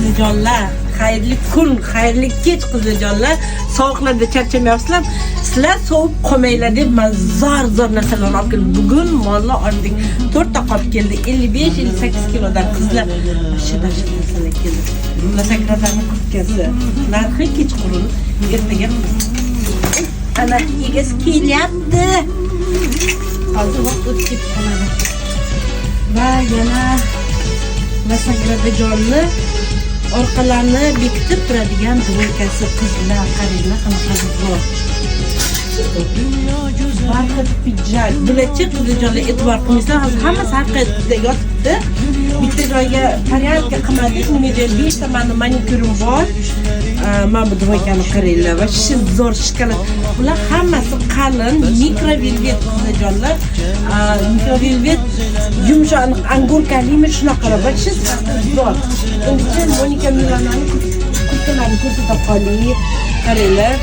qiziljonlar. Xayrli kun, xayrli kech qiziljonlar. Sovuqlarda charchamayapsizlar. Sizlar sovib qolmanglar deb men zor narsalar olib keldim. Bugun mollar oldik. 4 ta qolib keldi. 55-58 kilodan qizlar. Shida narsalar keldi. Masakralarni kurtkasi. Narxi kechqurun, ertaga ana egasi kelyapti. Hozir vaqt o'tib ketib qoladi. Va yana masakrada jonni orqalarini bekitib turadigan dvoykasi qizlar, qaranglar qanaqa zo'r. Barqit pijak. Bularchi qizlarga e'tibor qilmaysizlar, hozir hammasi haqiqatda yotibdi. Bitta joyga porядка qilmadik. Nima deydi? 5 ta mani manikyurim bor. Mana bu dvoykani qaranglar va zo'r shokolad. Bular hammasi qalin mikrovelvet qizlarjonlar. Mikrovelvet yumshoq angurkalimi shunaqa va zo'r. Endi Monika Milanani kurtkalarini ko'rsatib qoling. Qaranglar.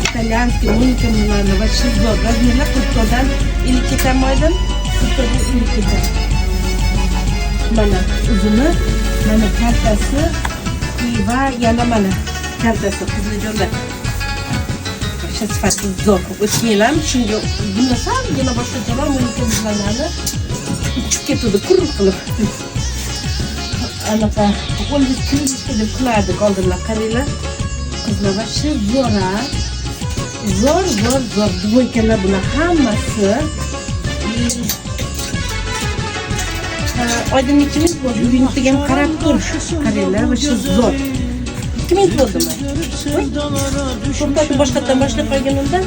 İtalyanskiy Monika Milana va zo'r. Razmerlar kurtkadan 52 tamoydan kurtkadan 52 ta. Mana uzuni, mana kaltasi va yana mana kaltasi qizlarjonlar. Sifati zo'r. O'tmanglar, shunga bilmasam, yana boshqa joylar Monika Milanani uchib ketdi qurib qilib. Anaqa qo'lni kirishga deb qilardi oldinlar, qaranglar. Qizlar va zo'ra. Zo'r dvoykalar bular hammasi. Oydin ikimiz bor. Yurtga ham qarab tur. Qaranglar va zo'r. 2 minut bo'ldimi? To'xtatib boshqatdan boshlab qo'yganimda